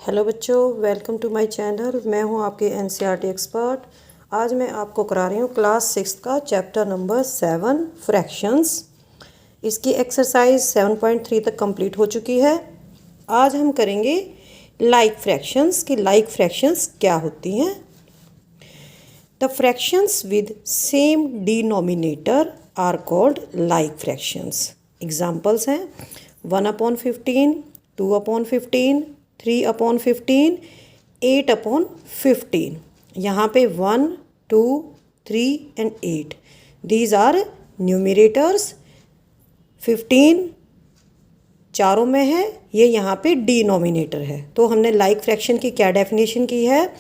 Hello बच्चों, welcome to my channel. मैं हूं आपके एनसीईआरटी एक्सपर्ट। आज मैं आपको करा रही हूं क्लास 6 का चैप्टर नंबर 7 फ्रैक्शंस। इसकी एक्सरसाइज 7.3 तक कंप्लीट हो चुकी है। आज हम करेंगे लाइक फ्रैक्शंस कि लाइक फ्रैक्शंस क्या होती हैं। The fractions with same denominator are called like fractions. Examples हैं 1/15, 2/15, 3/15, 8/15। यहाँ पे 1, 2, 3 एंड 8 दीज आर न्यूमिरेटर्स। 15 चारों में है, ये यहाँ पे डिनोमिनेटर है। तो हमने लाइक फ्रैक्शन की क्या डेफिनेशन की है?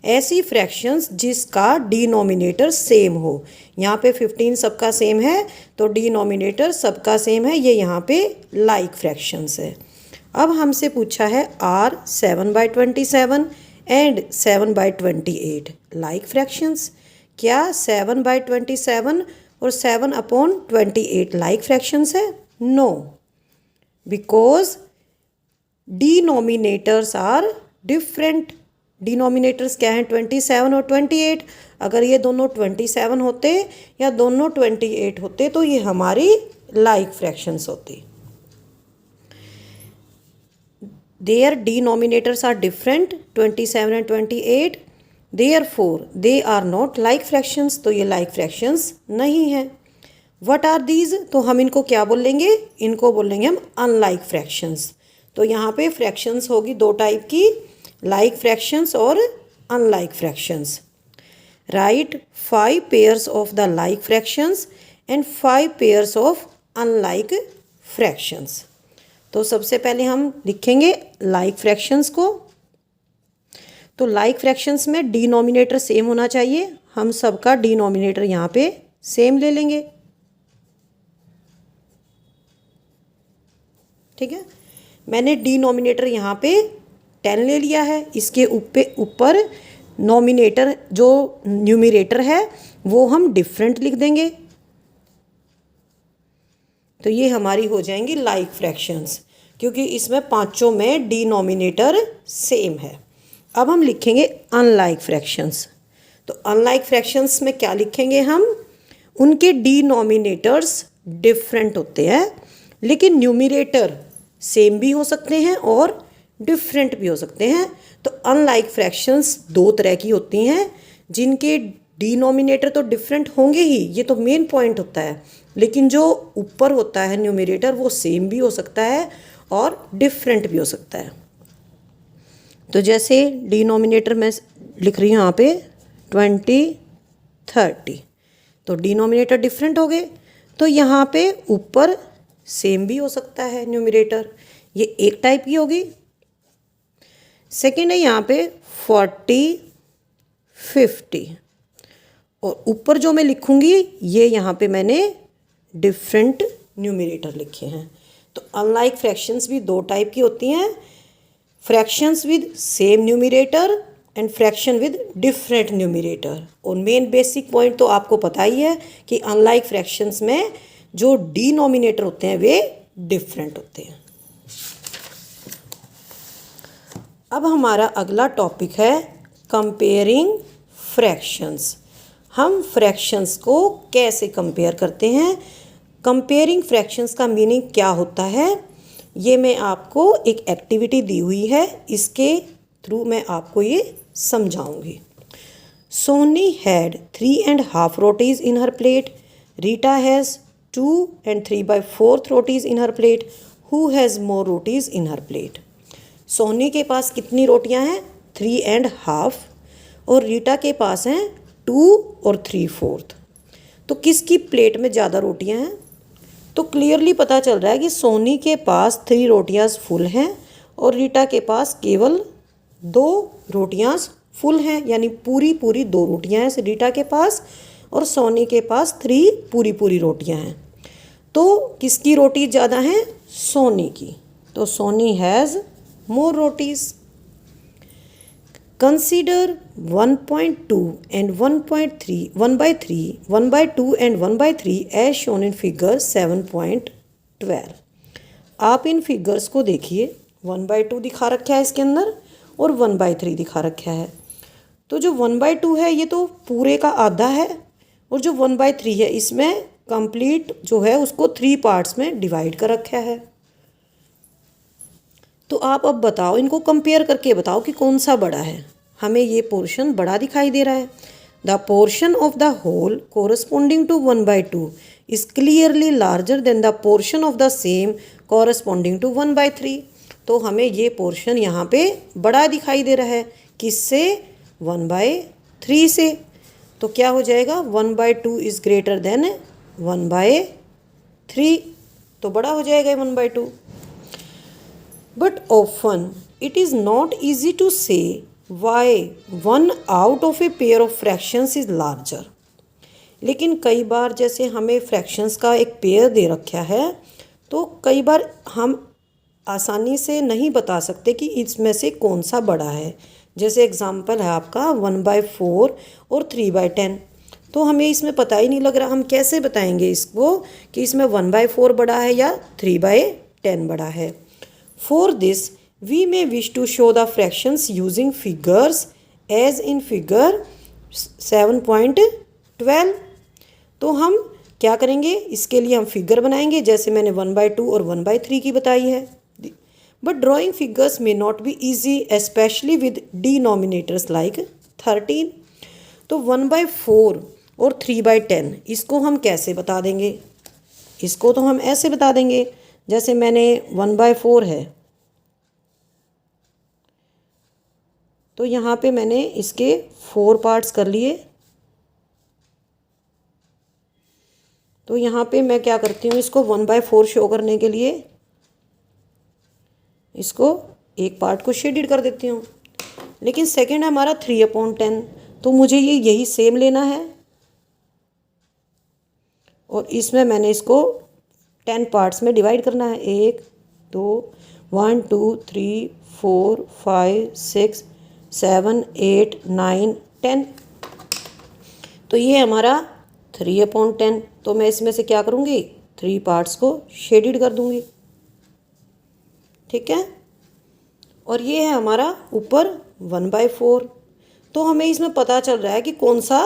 ऐसी फ्रैक्शंस जिसका डिनोमिनेटर सेम हो। यहाँ पे 15 सबका सेम है तो डिनोमिनेटर सबका सेम है, ये यहाँ पे लाइक फ्रैक्शंस है। अब हमसे पूछा है आर 7/27 एंड 7/28 लाइक फ्रैक्शंस। क्या 7/27 और 7/28 लाइक फ्रैक्शंस है? No, because denominators are different. Denominators क्या हैं? 27 और 28। अगर ये दोनों 27 होते या दोनों 28 होते तो ये हमारी लाइक फ्रैक्शंस होती। Their denominators are different, 27 and 28. Therefore, they are not like fractions. तो ये like fractions नहीं है। What are these? तो हम इनको क्या बोलेंगे? इनको बोलेंगे हम unlike fractions। तो यहाँ पे fractions होगी दो टाइप की, like fractions और unlike fractions। Write 5 pairs of the like fractions and 5 pairs of unlike fractions। तो सबसे पहले हम लिखेंगे लाइक फ्रैक्शंस को। तो लाइक फ्रैक्शंस में डिनोमिनेटर सेम होना चाहिए। हम सबका डिनोमिनेटर यहाँ पे सेम ले लेंगे, ठीक है। मैंने डिनोमिनेटर यहाँ पे 10 ले लिया है। इसके ऊपर नोमिनेटर जो न्यूमिरेटर है वो हम डिफरेंट लिख देंगे। तो ये हमारी हो जाएंगी लाइक फ्रैक्शंस, क्योंकि इसमें पांचों में डिनोमिनेटर सेम है। अब हम लिखेंगे अनलाइक फ्रैक्शंस। तो अनलाइक फ्रैक्शंस में क्या लिखेंगे हम? उनके डिनोमिनेटर्स डिफरेंट होते हैं, लेकिन न्यूमिरेटर सेम भी हो सकते हैं और डिफरेंट भी हो सकते हैं। तो अनलाइक फ्रैक्शंस दो तरह की होती हैं, जिनके डिनोमिनेटर तो डिफरेंट होंगे ही, ये तो मेन पॉइंट होता है, लेकिन जो ऊपर होता है न्यूमिरेटर वो सेम भी हो सकता है और डिफरेंट भी हो सकता है। तो जैसे डिनोमिनेटर मैं लिख रही हूँ यहाँ पे 20, 30, तो डिनोमिनेटर डिफरेंट हो गए। तो यहाँ पे ऊपर सेम भी हो सकता है न्यूमिरेटर, ये एक टाइप की होगी। सेकेंड है यहाँ पे 40, 50, और ऊपर जो मैं लिखूंगी ये यहाँ पे मैंने डिफरेंट न्यूमिरेटर लिखे हैं। तो अनलाइक फ्रैक्शंस भी दो टाइप की होती हैं, fractions with same numerator and fraction with different numerator. और मेन बेसिक पॉइंट तो आपको पता ही है कि अनलाइक फ्रैक्शंस में जो डिनोमिनेटर होते हैं वे डिफरेंट होते हैं। अब हमारा अगला टॉपिक है कंपेयरिंग फ्रैक्शंस। हम फ्रैक्शंस को कैसे कंपेयर करते हैं? कंपेयरिंग फ्रैक्शंस का मीनिंग क्या होता है, ये मैं आपको एक एक्टिविटी दी हुई है, इसके थ्रू मैं आपको ये समझाऊंगी। Soni had 3.5 rotis in her plate. Rita has 2 and 3/4 rotis in her plate. Who has more rotis in her plate? Soni के पास कितनी रोटियां हैं? 3.5, और रीटा के पास हैं 2 और 3/4। तो किसकी प्लेट में ज़्यादा रोटियां हैं? तो क्लियरली पता चल रहा है कि सोनी के पास 3 रोटियां फुल हैं और रीटा के पास केवल 2 रोटियां फुल हैं, यानी पूरी 2 रोटियां हैं रीटा के पास और सोनी के पास 3 पूरी रोटियां हैं। तो किसकी रोटी ज़्यादा हैं? सोनी की। तो Soni has more rotis. Consider 1.2 and 1.3, 1/3, 1/2 and 1/3 as shown in figure 7.12। आप इन फिगर्स को देखिए, 1/2 दिखा रखा है इसके अंदर और 1/3 दिखा रखा है। तो जो 1/2 है ये तो पूरे का आधा है, और जो 1/3 है इसमें कंप्लीट जो है उसको 3 पार्ट्स में डिवाइड कर रखा है। तो आप अब बताओ, इनको कंपेयर करके बताओ कि कौन सा बड़ा है। हमें ये पोर्शन बड़ा दिखाई दे रहा है। The portion of the whole corresponding to 1/2 is clearly larger than the portion of the same corresponding to 1/3। तो हमें ये पोर्शन यहाँ पे बड़ा दिखाई दे रहा है, किससे? 1/3 से। तो क्या हो जाएगा? 1/2 इज ग्रेटर देन 1/3, तो बड़ा हो जाएगा 1/2। But often it is not easy to say why one out of a pair of fractions is larger। लेकिन कई बार जैसे हमें फ्रैक्शंस का एक पेयर दे रखा है, तो कई बार हम आसानी से नहीं बता सकते कि इसमें से कौन सा बड़ा है। जैसे एग्जांपल है आपका 1/4 और 3/10। तो हमें इसमें पता ही नहीं लग रहा, हम कैसे बताएंगे इसको कि इसमें 1/4 बड़ा है या 3/10 बड़ा है। For this, we may wish to show the fractions using figures as in figure 7.12। तो हम क्या करेंगे, इसके लिए हम फिगर बनाएंगे, जैसे मैंने 1/2 और 1/3 की बताई है। But drawing figures may not be easy, especially with denominators like 13। तो 1/4 और 3/10 इसको हम कैसे बता देंगे? इसको तो हम ऐसे बता देंगे, जैसे मैंने 1/4 है, तो यहाँ पे मैंने इसके 4 पार्ट्स कर लिए। तो यहाँ पे मैं क्या करती हूँ, इसको 1/4 शो करने के लिए इसको एक पार्ट को शेडेड कर देती हूँ। लेकिन सेकंड है हमारा 3/10, तो मुझे ये यही सेम लेना है, और इसमें मैंने इसको 10 पार्ट्स में डिवाइड करना है। 1 2 1 2 3 4 5 6 7 8 9 10। तो ये हमारा 3/10। तो मैं इसमें से क्या करूँगी, 3 पार्ट्स को शेडेड कर दूँगी, ठीक है। और ये है हमारा ऊपर 1/4। तो हमें इसमें पता चल रहा है कि कौन सा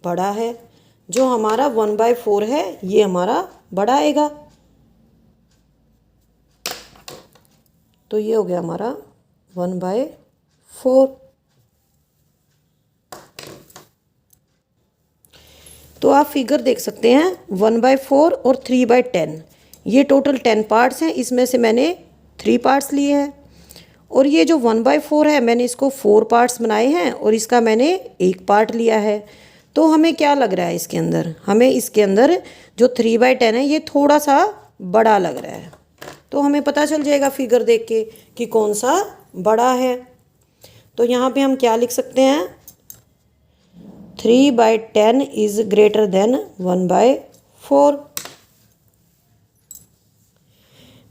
बड़ा है। जो हमारा 1/4 है ये हमारा बड़ा आएगा। तो ये हो गया हमारा 1/4। तो आप फिगर देख सकते हैं 1/4 और 3/10, ये टोटल 10 पार्ट्स हैं। इसमें से मैंने 3 पार्ट्स लिए हैं, और ये जो 1/4 है मैंने इसको 4 पार्ट्स बनाए हैं, और इसका मैंने 1 पार्ट लिया है। तो हमें क्या लग रहा है इसके अंदर, हमें इसके अंदर जो 3/10 है ये थोड़ा सा बड़ा लग रहा है। तो हमें पता चल जाएगा फिगर देख के कि कौन सा बड़ा है। तो यहाँ पे हम क्या लिख सकते हैं, 3/10 is greater then 1/4।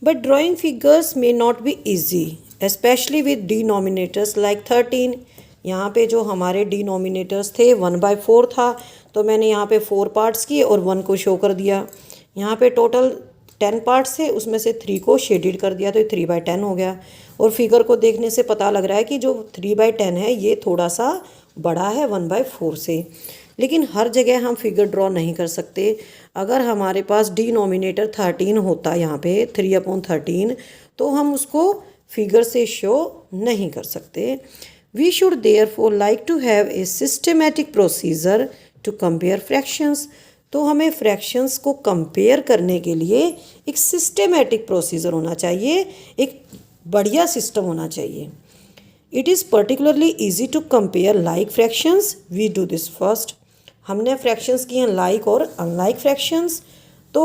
But drawing figures may not be easy, specially with denominators like 13। यहाँ पे जो हमारे डिनोमिनेटर्स थे 1/4 था, तो मैंने यहाँ पे 4 पार्ट्स किए और 1 को शो कर दिया। यहाँ पे टोटल 10 पार्ट्स थे, उसमें से 3 को शेडेड कर दिया, तो ये 3/10 हो गया। और फिगर को देखने से पता लग रहा है कि जो 3/10 है ये थोड़ा सा बड़ा है 1/4 से। लेकिन हर जगह हम फिगर ड्रॉ नहीं कर सकते। अगर हमारे पास डिनोमिनेटर 13 होता यहाँ पे 3/13, तो हम उसको फिगर से शो नहीं कर सकते। We should therefore like to have a systematic procedure to compare fractions. तो हमें फ्रैक्शंस को कंपेयर करने के लिए एक सिस्टमेटिक प्रोसीजर होना चाहिए, एक बढ़िया सिस्टम होना चाहिए। It is particularly easy to compare like fractions. We do this first. हमने फ्रैक्शंस की हैं लाइक और अनलाइक फ्रैक्शंस। तो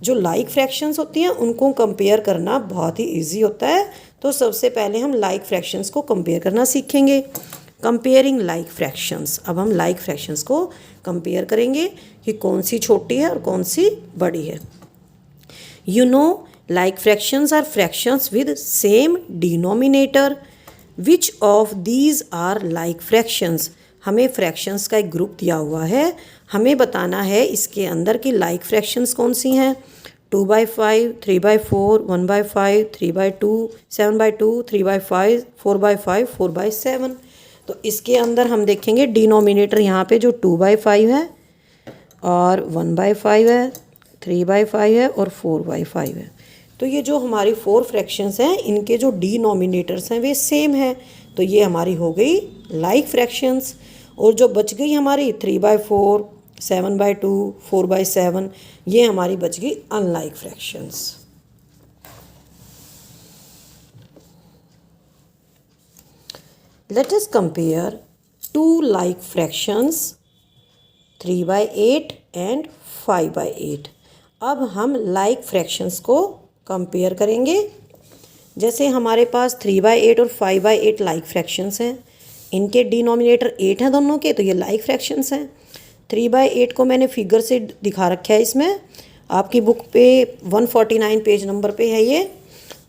जो लाइक फ्रैक्शंस होती हैं उनको कंपेयर करना बहुत ही ईजी होता है। तो सबसे पहले हम लाइक फ्रैक्शंस को कंपेयर करना सीखेंगे। Comparing like fractions. अब हम लाइक फ्रैक्शंस को कंपेयर करेंगे कि कौन सी छोटी है और कौन सी बड़ी है। You know like fractions are fractions with same denominator. Which of these are like fractions. हमें फ्रैक्शंस का एक ग्रुप दिया हुआ है, हमें बताना है इसके अंदर की लाइक फ्रैक्शंस कौन सी हैं। 2/5, 3/4, 1/5, 3/2, 7/2, 3/5, 4/5, 4/7। तो इसके अंदर हम देखेंगे डिनोमिनेटर यहाँ पे जो 2/5 है और 1/5 है, 3/5 है और 4/5 है। तो ये जो हमारी 4 फ्रैक्शंस हैं इनके जो डिनोमिनेटर्स हैं वे सेम है। तो ये हमारी हो गई लाइक फ्रैक्शंस। और जो बच गई हमारी 3/4, 7/2, 4/7, ये हमारी बच गई unlike fractions. Let us compare 2 like fractions 3/8 and 5/8। अब हम लाइक फ्रैक्शंस को कंपेयर करेंगे। जैसे हमारे पास 3/8 और 5/8 लाइक फ्रैक्शंस हैं, इनके डिनोमिनेटर 8 हैं दोनों के, तो ये लाइक फ्रैक्शंस हैं। 3/8 को मैंने फिगर से दिखा रखा है, इसमें आपकी बुक पे 149 पेज नंबर पे है ये।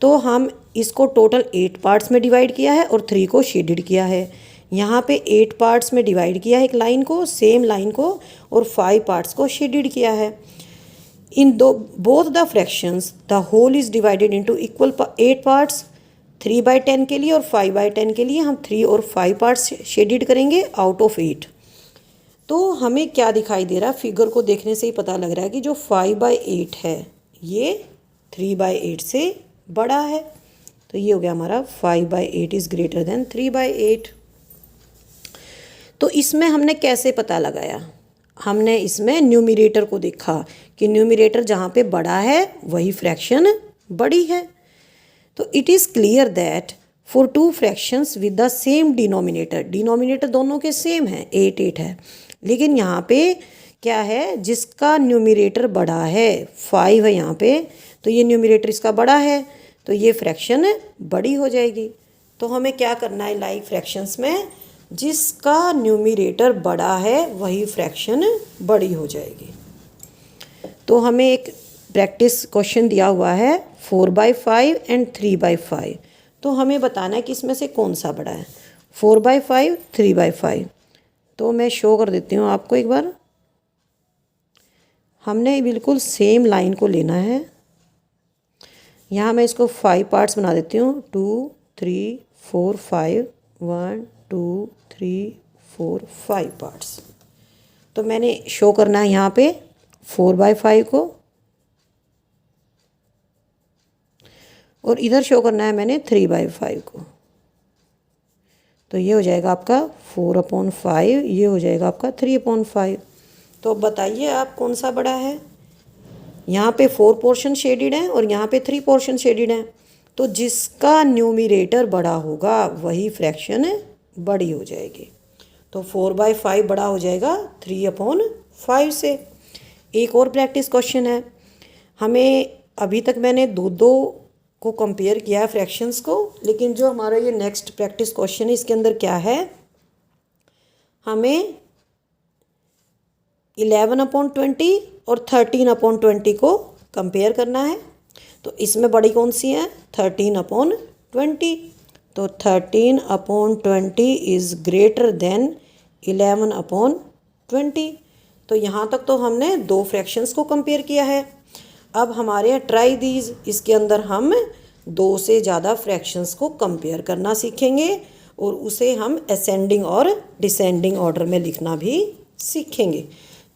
तो हम इसको टोटल 8 पार्ट्स में डिवाइड किया है और 3 को शेडेड किया है। यहाँ पे 8 पार्ट्स में डिवाइड किया है एक लाइन को, सेम लाइन को, और 5 पार्ट्स को शेडेड किया है। In both the fractions the whole is divided into equal 8 parts. 3/10 के लिए और 5/10 के लिए हम 3 और 5 पार्ट्स शेडेड करेंगे आउट ऑफ 8। तो हमें क्या दिखाई दे रहा है, फिगर को देखने से ही पता लग रहा है कि जो 5/8 है ये 3/8 से बड़ा है। तो ये हो गया हमारा 5/8 इज़ ग्रेटर देन 3/8। तो इसमें हमने कैसे पता लगाया, हमने इसमें न्यूमरेटर को देखा कि न्यूमरेटर जहाँ पे बड़ा है वही फ्रैक्शन बड़ी है। तो it is clear that for 2 fractions with the same denominator, denominator दोनों के सेम है, 8 है, लेकिन यहाँ पे क्या है, जिसका न्यूमरेटर बड़ा है 5 है यहाँ पे, तो ये न्यूमरेटर इसका बड़ा है, तो ये फ्रैक्शन बड़ी हो जाएगी। तो हमें क्या करना है लाइक फ्रैक्शंस में, जिसका न्यूमरेटर बड़ा है वही फ्रैक्शन बड़ी हो जाएगी। तो हमें एक प्रैक्टिस क्वेश्चन दिया हुआ है 4/5 एंड 3/5। तो हमें बताना है कि इसमें से कौन सा बड़ा है, 4/5, 3/5। तो मैं शो कर देती हूँ आपको एक बार। हमने बिल्कुल सेम लाइन को लेना है। यहाँ मैं इसको 5 पार्ट्स बना देती हूँ, 2, 3, 4, 5, 1, 2, 3, 4, 5 पार्ट्स। तो मैंने शो करना है यहाँ पे 4/5 को, और इधर शो करना है मैंने 3/5 को। तो ये हो जाएगा आपका 4/5, ये हो जाएगा आपका 3/5। तो बताइए आप कौन सा बड़ा है। यहाँ पे 4 पोर्शन शेडेड हैं और यहाँ पे 3 पोर्शन शेडेड हैं। तो जिसका न्यूमरेटर बड़ा होगा वही फ्रैक्शन बड़ी हो जाएगी। तो 4/5 बड़ा हो जाएगा 3/5 से। एक और प्रैक्टिस क्वेश्चन है, हमें अभी तक मैंने दो को कंपेयर किया है फ्रैक्शंस को, लेकिन जो हमारा ये नेक्स्ट प्रैक्टिस क्वेश्चन है इसके अंदर क्या है, हमें 11/20 और 13/20 को कंपेयर करना है। तो इसमें बड़ी कौन सी है, 13/20। तो 13/20 इज़ ग्रेटर देन 11/20। तो यहाँ तक तो हमने 2 फ्रैक्शंस को कंपेयर किया है। अब हमारे यहाँ ट्राई दीज, इसके अंदर हम 2 से ज़्यादा फ्रैक्शंस को कंपेयर करना सीखेंगे और उसे हम असेंडिंग और डिसेंडिंग ऑर्डर में लिखना भी सीखेंगे।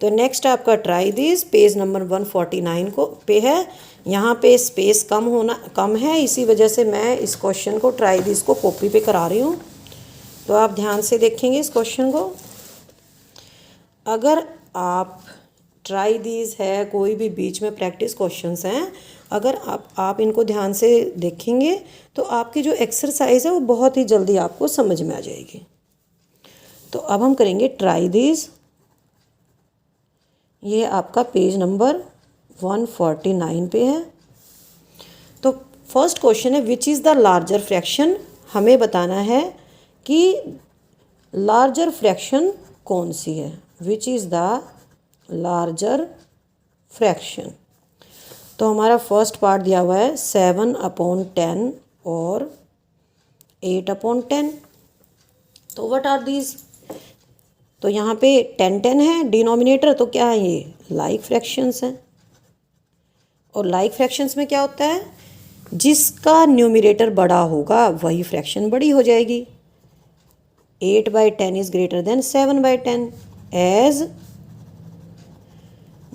तो नेक्स्ट आपका ट्राई दीज पेज नंबर 149 को पे है। यहाँ पे स्पेस कम है, इसी वजह से मैं इस क्वेश्चन को ट्राई दीज को कॉपी पे करा रही हूँ। तो आप ध्यान से देखेंगे इस क्वेश्चन को। अगर आप ट्राई दीज है, कोई भी बीच में प्रैक्टिस क्वेश्चंस हैं, अगर आप इनको ध्यान से देखेंगे तो आपकी जो एक्सरसाइज है वो बहुत ही जल्दी आपको समझ में आ जाएगी। तो अब हम करेंगे ट्राई दीज। ये आपका पेज नंबर 149 पे है। तो फर्स्ट क्वेश्चन है which is the larger fraction. हमें बताना है कि लार्जर फ्रैक्शन कौन सी है, which is the larger fraction. तो हमारा फर्स्ट पार्ट दिया हुआ है 7/10 और 8/10। तो व्हाट आर दीज। तो यहाँ पे 10 है डिनोमिनेटर, तो क्या है ये लाइक फ्रैक्शंस हैं। और लाइक फ्रैक्शंस में क्या होता है, जिसका न्यूमरेटर बड़ा होगा वही फ्रैक्शन बड़ी हो जाएगी। 8/10 is greater than 7/10 as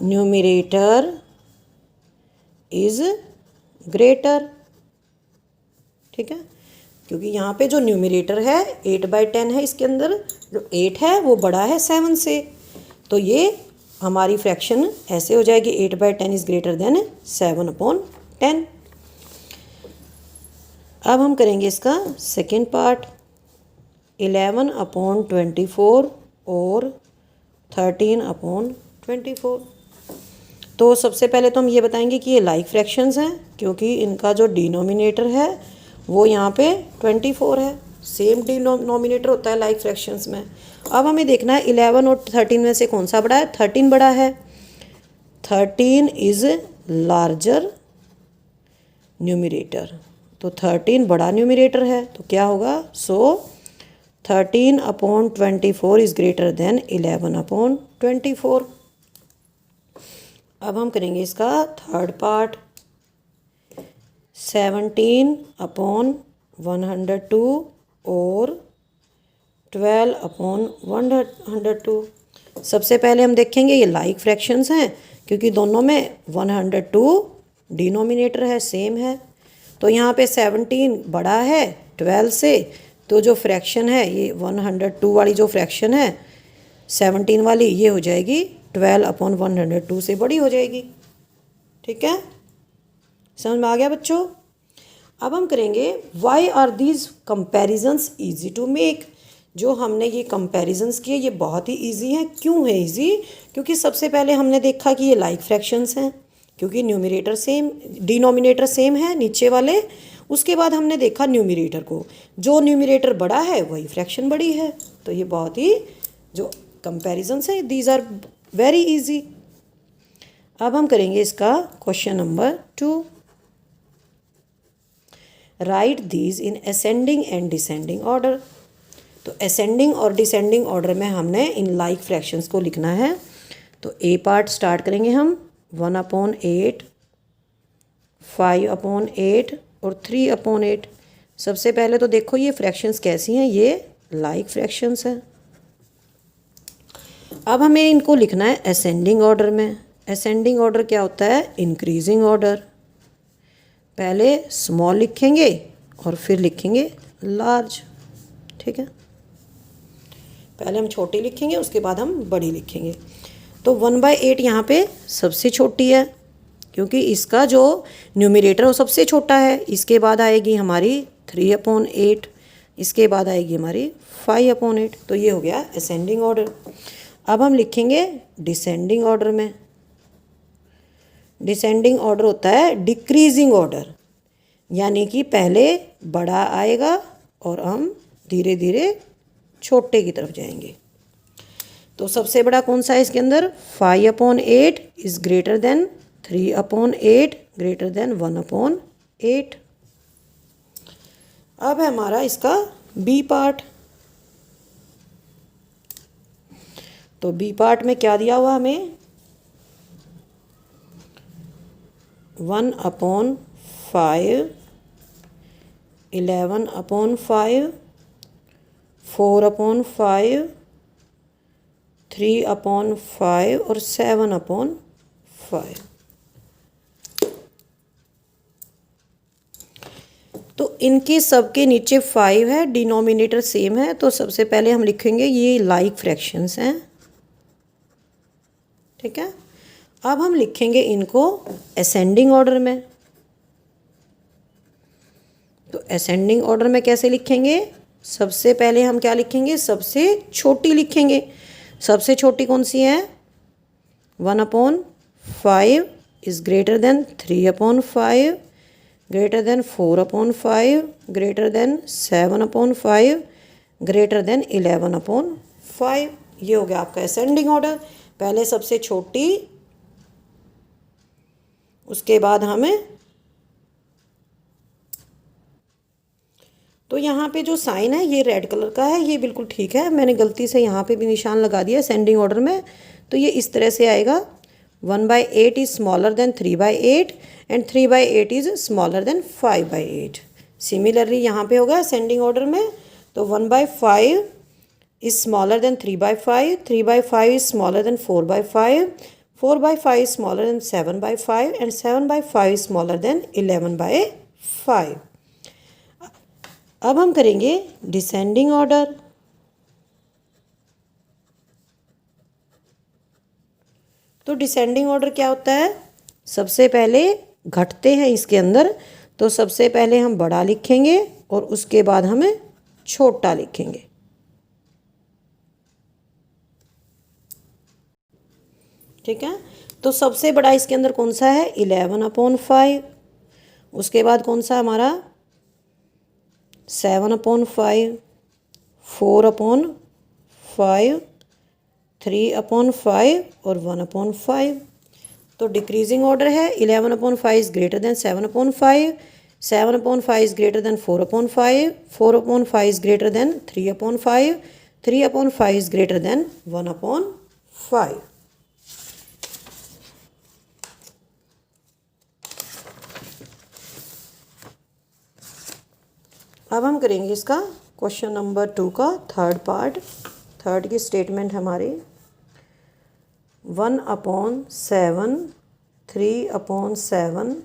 numerator is greater. ठीक है, क्योंकि यहाँ पे जो न्यूमरेटर है 8/10 है, इसके अंदर जो 8 है वो बड़ा है 7 से, तो ये हमारी फ्रैक्शन ऐसे हो जाएगी 8/10 इज ग्रेटर देन 7/10। अब हम करेंगे इसका सेकेंड पार्ट, 11/24 और 13/24। तो सबसे पहले तो हम ये बताएंगे कि ये लाइक फ्रैक्शंस हैं, क्योंकि इनका जो डिनोमिनेटर है वो यहाँ पे 24 है। सेम डिनोमिनेटर होता है लाइक फ्रैक्शंस में। अब हमें देखना है 11 और 13 में से कौन सा बड़ा है। 13 बड़ा है, 13 इज लार्जर न्यूमरेटर, तो 13 बड़ा न्यूमरेटर है, तो क्या होगा, सो 13/24 इज ग्रेटर देन 11/24। अब हम करेंगे इसका थर्ड पार्ट, 17/102 और 12/102। सबसे पहले हम देखेंगे ये लाइक फ्रैक्शंस हैं, क्योंकि दोनों में 102 डिनोमिनेटर है, सेम है। तो यहाँ पे 17 बड़ा है 12 से, तो जो फ्रैक्शन है ये 102 वाली जो फ्रैक्शन है 17 वाली, ये हो जाएगी 12/102 से बड़ी हो जाएगी। ठीक है, समझ में आ गया बच्चों। अब हम करेंगे why are these comparisons easy to make. जो हमने ये कंपैरिजंस किए ये बहुत ही इजी हैं। क्यों है इजी, क्योंकि सबसे पहले हमने देखा कि ये लाइक फ्रैक्शंस हैं, क्योंकि न्यूमरेटर सेम, डिनोमिनेटर सेम है नीचे वाले। उसके बाद हमने देखा न्यूमरेटर को, जो न्यूमरेटर बड़ा है वही फ्रैक्शन बड़ी है। तो ये बहुत ही जो कंपैरिजंस है दीज आर वेरी इजी। अब हम करेंगे इसका question number 2, right these in ascending and descending order. तो असेंडिंग और डिसेंडिंग ऑर्डर में हमने इन लाइक फ्रैक्शंस को लिखना है। तो ए पार्ट स्टार्ट करेंगे हम, 1/8, 5/8 और 3/8। सबसे पहले तो देखो ये फ्रैक्शंस कैसी हैं, ये लाइक फ्रैक्शंस हैं। अब हमें इनको लिखना है असेंडिंग ऑर्डर में। असेंडिंग ऑर्डर क्या होता है, इंक्रीजिंग ऑर्डर। पहले स्मॉल लिखेंगे और फिर लिखेंगे लार्ज। ठीक है, पहले हम छोटी लिखेंगे उसके बाद हम बड़ी लिखेंगे। तो 1/8 यहाँ पे सबसे छोटी है, क्योंकि इसका जो न्यूमरेटर वो सबसे छोटा है। इसके बाद आएगी हमारी 3/8, इसके बाद आएगी हमारी 5/8। तो ये हो गया असेंडिंग ऑर्डर। अब हम लिखेंगे डिसेंडिंग ऑर्डर में। डिसेंडिंग ऑर्डर होता है डिक्रीजिंग ऑर्डर, यानी कि पहले बड़ा आएगा और हम धीरे धीरे छोटे की तरफ जाएंगे। तो सबसे बड़ा कौन सा है इसके अंदर, 5/8 is greater then 3/8 greater than 1/8। अब है हमारा इसका बी पार्ट। तो बी पार्ट में क्या दिया हुआ हमें, 1/5, 11/5, 4/5, 3/5 और 7/5। तो इनके सबके नीचे 5 है, डिनोमिनेटर सेम है। तो सबसे पहले हम लिखेंगे ये लाइक फ्रैक्शंस हैं। ठीक है, अब हम लिखेंगे इनको असेंडिंग ऑर्डर में। तो असेंडिंग ऑर्डर में कैसे लिखेंगे, सबसे पहले हम क्या लिखेंगे, सबसे छोटी लिखेंगे। सबसे छोटी कौन सी है, 1/5 is greater then 3/5 greater than 4/5 greater than 7/5 greater than 11/5। ये हो गया आपका असेंडिंग ऑर्डर। पहले सबसे छोटी, उसके बाद हमें, तो यहाँ पे जो साइन है ये रेड कलर का है, ये बिल्कुल ठीक है। मैंने गलती से यहाँ पे भी निशान लगा दिया असेंडिंग ऑर्डर में, तो ये इस तरह से आएगा 1/8 is smaller than 3/8 and 3/8 is smaller than 5/8. Similarly यहाँ पे होगा असेंडिंग ऑर्डर में, तो 1/5 is smaller than 3/5, 3/5 is smaller than 4/5, 4/5 is smaller than 7/5 and 7/5 is smaller than 11/5. अब हम करेंगे डिसेंडिंग ऑर्डर। तो डिसेंडिंग ऑर्डर क्या होता है, सबसे पहले घटते हैं इसके अंदर, तो सबसे पहले हम बड़ा लिखेंगे और उसके बाद हमें छोटा लिखेंगे। ठीक है, तो सबसे बड़ा इसके अंदर कौन सा है, 11/5। उसके बाद कौन सा हमारा 7/5, 4/5, 3/5 और 1/5। तो डिक्रीजिंग ऑर्डर है, 11/5 is greater then 7/5, 7/5 is greater then 4/5, 4/5 is greater then 3/5, 3/5 is greater then 1/5। अब हम करेंगे इसका क्वेश्चन नंबर 2 का थर्ड पार्ट। थर्ड की स्टेटमेंट हमारी 1/7, 3/7,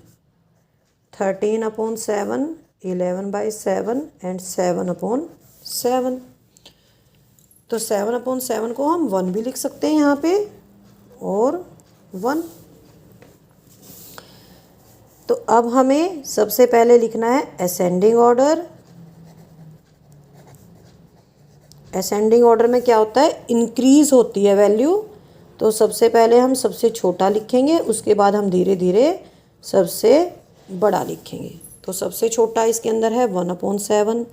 13/7, 11/7 एंड 7/7। तो 7/7 को हम 1 भी लिख सकते हैं यहाँ पे और 1। तो अब हमें सबसे पहले लिखना है असेंडिंग ऑर्डर। असेंडिंग ऑर्डर में क्या होता है, इंक्रीज होती है वैल्यू। तो सबसे पहले हम सबसे छोटा लिखेंगे, उसके बाद हम धीरे धीरे सबसे बड़ा लिखेंगे। तो सबसे छोटा इसके अंदर है 1/7,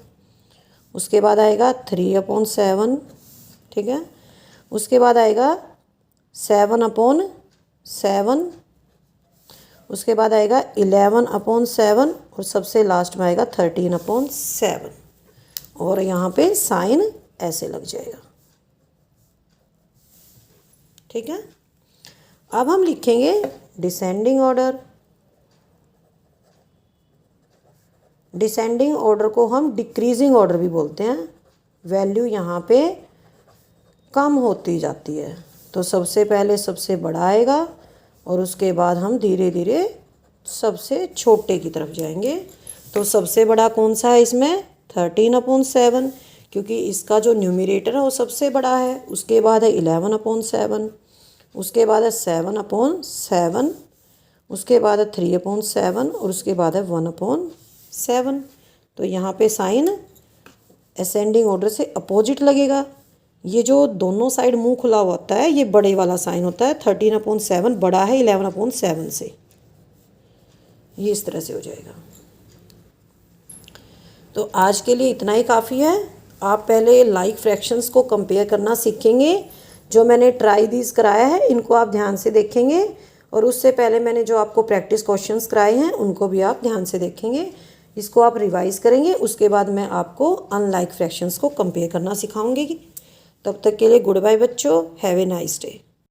उसके बाद आएगा 3/7, ठीक है, उसके बाद आएगा 7/7, उसके बाद आएगा 11/7 और सबसे लास्ट में आएगा 13/7। और यहाँ पे साइन ऐसे लग जाएगा। ठीक है, अब हम लिखेंगे डिसेंडिंग ऑर्डर। डिसेंडिंग ऑर्डर को हम डिक्रीजिंग ऑर्डर भी बोलते हैं। वैल्यू यहाँ पे कम होती जाती है। तो सबसे पहले सबसे बड़ा आएगा और उसके बाद हम धीरे धीरे सबसे छोटे की तरफ जाएंगे। तो सबसे बड़ा कौन सा है इसमें, 13/7, क्योंकि इसका जो न्यूमरेटर है वो सबसे बड़ा है। उसके बाद है 11/7, उसके बाद है 7/7, उसके बाद है 3/7 और उसके बाद है 1/7। तो यहाँ पे साइन असेंडिंग ऑर्डर से अपोजिट लगेगा। ये जो दोनों साइड मुंह खुला हुआ होता है ये बड़े वाला साइन होता है। 13/7 बड़ा है 11/7 से, ये इस तरह से हो जाएगा। तो आज के लिए इतना ही काफ़ी है। आप पहले लाइक फ्रैक्शंस को कंपेयर करना सीखेंगे। जो मैंने ट्राई दीज कराया है इनको आप ध्यान से देखेंगे और उससे पहले मैंने जो आपको प्रैक्टिस क्वेश्चंस कराए हैं उनको भी आप ध्यान से देखेंगे। इसको आप रिवाइज करेंगे, उसके बाद मैं आपको अनलाइक फ्रैक्शंस को कंपेयर करना सिखाऊंगी। तब तक के लिए गुड बाय बच्चों, हैव ए नाइस डे।